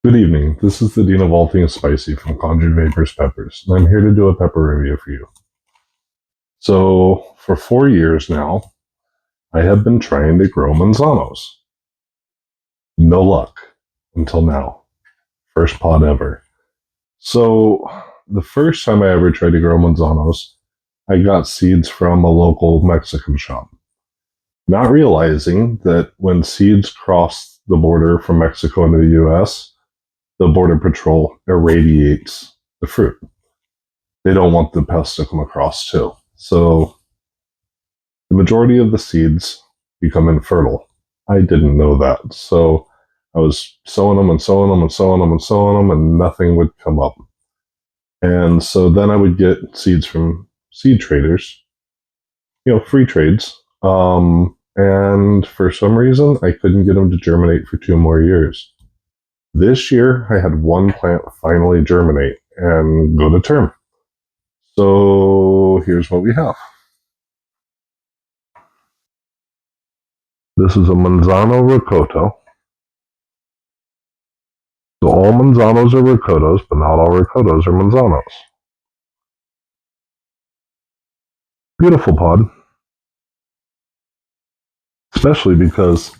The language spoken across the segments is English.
Good evening. This is the Dean of All Things Spicy from Conjured Vapors Peppers, and I'm here to do a pepper review for you. So, for 4 years now, I have been trying to grow Manzanos. No luck until now. First pod ever. So, the first time I ever tried to grow Manzanos, I got seeds from a local Mexican shop. Not realizing that when seeds cross the border from Mexico into the US, the Border Patrol irradiates the fruit. They don't want the pests to come across too. So the majority of the seeds become infertile. I didn't know that. So I was sowing them and sowing them and sowing them and sowing them, and nothing would come up. And so then I would get seeds from seed traders, free trades. And for some reason, I couldn't get them to germinate for 2 more years. This year, I had one plant finally germinate and go to term. So here's what we have. This is a Manzano Rocoto. So all Manzanos are Rocotos, but not all Rocotos are Manzanos. Beautiful pod. Especially because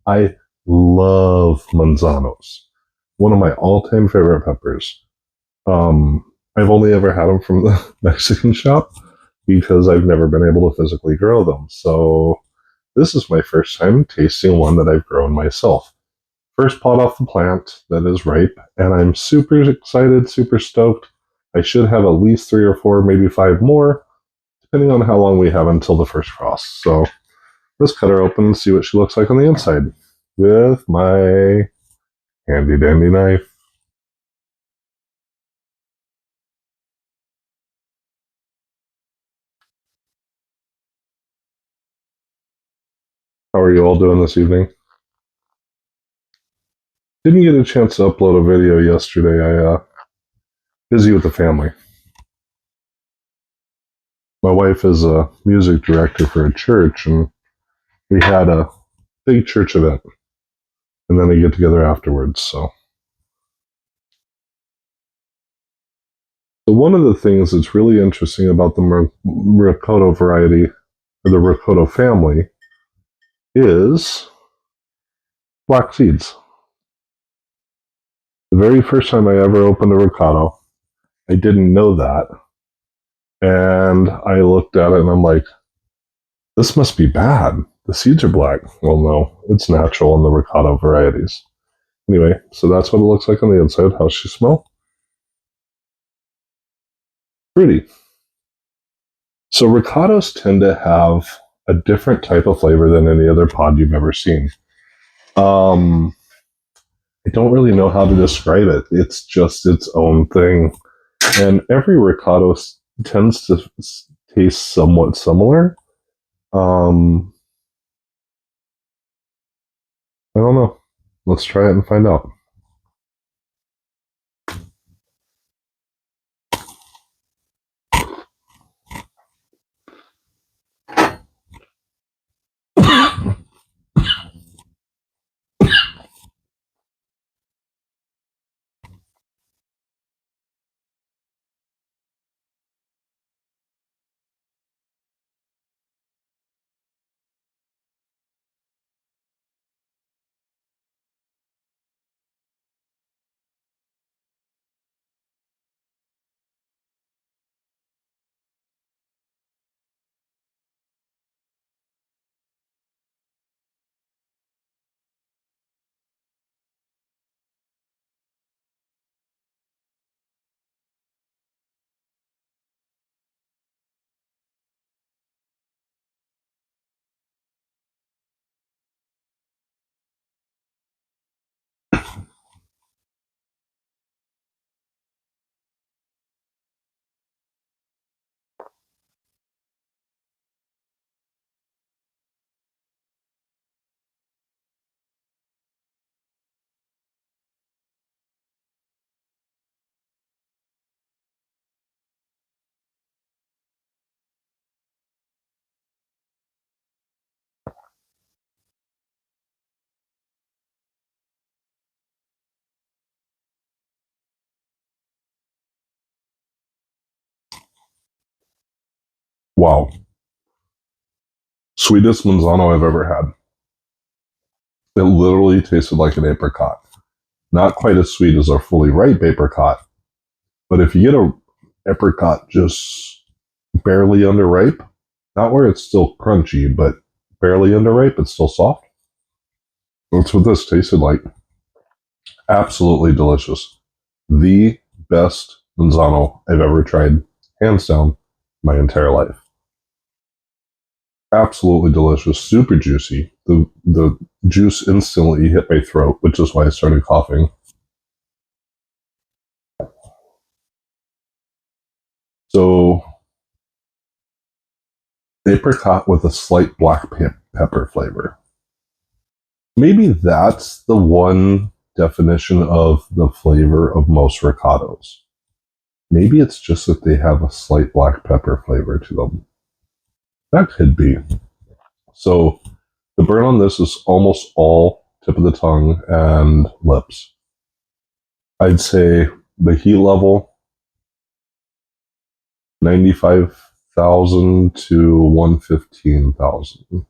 I love Manzanos. One of my all-time favorite peppers. I've only ever had them from the Mexican shop because I've never been able to physically grow them. So this is my first time tasting one that I've grown myself. First pot off the plant that is ripe, and I'm super excited, super stoked. I should have at least 3 or 4, maybe 5 more, depending on how long we have until the first frost. So let's cut her open and see what she looks like on the inside with my handy dandy knife. How are you all doing this evening? Didn't get a chance to upload a video yesterday. I busy with the family. My wife is a music director for a church, and we had a big church event, and then a get together afterwards. So one of the things that's really interesting about the Rocoto variety, or the Rocoto family, is black seeds. The very first time I ever opened a Rocoto, I didn't know that. And I looked at it and I'm like, this must be bad. The seeds are black. Well, no, it's natural in the Rocoto varieties. Anyway, so that's what it looks like on the inside. How's she smell? Pretty. So Rocotos tend to have a different type of flavor than any other pod you've ever seen. Um, I don't really know how to describe it. It's just its own thing. And every ricotta tends to taste somewhat similar. Um, I don't know. Let's try it and find out. Wow. Sweetest Manzano I've ever had. It literally tasted like an apricot. Not quite as sweet as a fully ripe apricot, but if you get a apricot just barely underripe, not where it's still crunchy, but barely underripe, it's still soft. That's what this tasted like. Absolutely delicious. The best Manzano I've ever tried, hands down, my entire life. Absolutely delicious, super juicy. The juice instantly hit my throat, which is why I started coughing. So, apricot with a slight black pepper flavor. Maybe that's the one definition of the flavor of most ricotos. Maybe it's just that they have a slight black pepper flavor to them. That could be. So the burn on this is almost all tip of the tongue and lips. I'd say the heat level 95,000 to 115,000.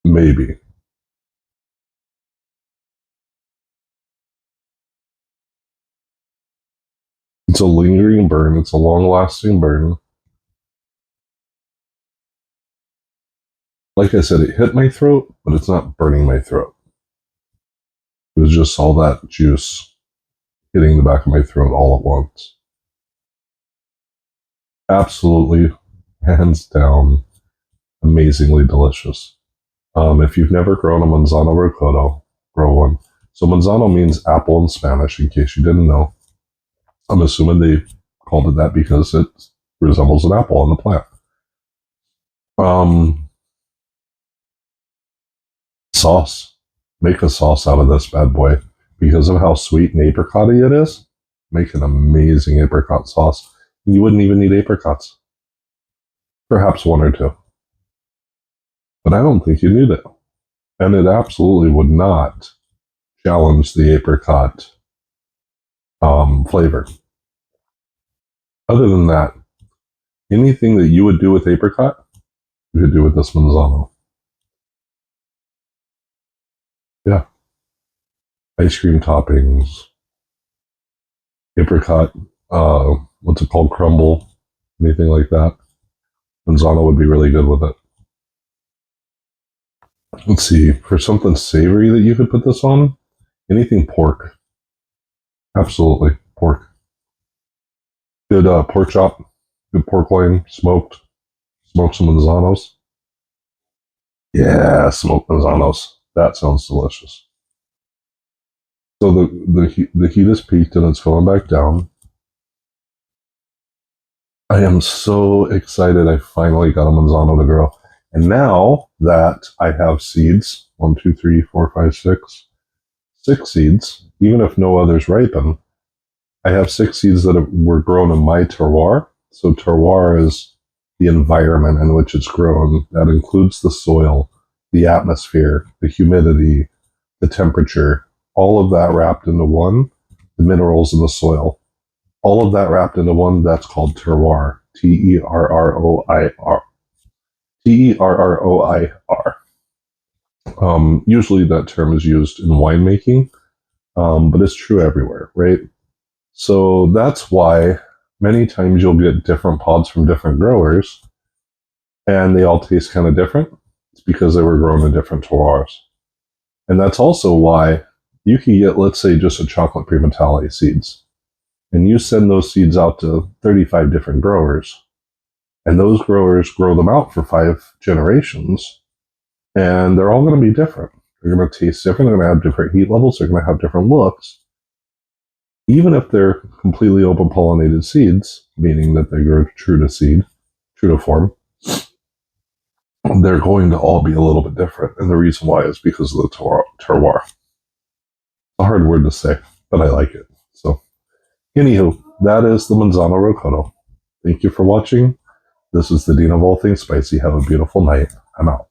Maybe. It's a lingering burn. It's a long lasting burn. Like I said, it hit my throat, but it's not burning my throat. It was just all that juice hitting the back of my throat all at once. Absolutely, hands down, amazingly delicious. If you've never grown a Manzano Rocoto, grow one. So Manzano means apple in Spanish, in case you didn't know. I'm assuming they called it that because it resembles an apple on the plant. Um, Sauce. Make a sauce out of this bad boy. Because of how sweet and apricot-y it is, make an amazing apricot sauce. You wouldn't even need apricots. Perhaps one or two. But I don't think you need it. And it absolutely would not challenge the apricot flavor. Other than that, anything that you would do with apricot, you could do with this Manzano. Yeah. Ice cream toppings, apricot, what's it called, crumble, anything like that. Manzano would be really good with it. Let's see, for something savory that you could put this on, anything pork. Absolutely, pork. Good pork chop, good pork loin, smoked. Smoke some Manzanos. Yeah, smoked Manzanos. That sounds delicious. So the heat is peaked and it's going back down. I am so excited I finally got a Manzano to grow. And now that I have seeds, 1, 2, 3, 4, 5, 6, 6 seeds, even if no others ripen, I have 6 seeds that were grown in my terroir. So terroir is the environment in which it's grown. That includes the soil, the atmosphere, the humidity, the temperature, all of that wrapped into one, the minerals in the soil. All of that wrapped into one, that's called terroir. Terroir. Terroir. Usually that term is used in winemaking, but it's true everywhere, right? So that's why many times you'll get different pods from different growers, and they all taste kind of different. It's because they were grown in different terroirs. And that's also why you can get, let's say, just a chocolate primatale seeds, and you send those seeds out to 35 different growers, and those growers grow them out for 5 generations, and they're all going to be different. They're going to taste different. They're going to have different heat levels. They're going to have different looks. Even if they're completely open pollinated seeds, meaning that they grow true to seed, true to form, they're going to all be a little bit different. And the reason why is because of the terroir. A hard word to say, but I like it. So, anywho, that is the Manzano Rocoto. Thank you for watching. This is the Dean of All Things Spicy. Have a beautiful night. I'm out.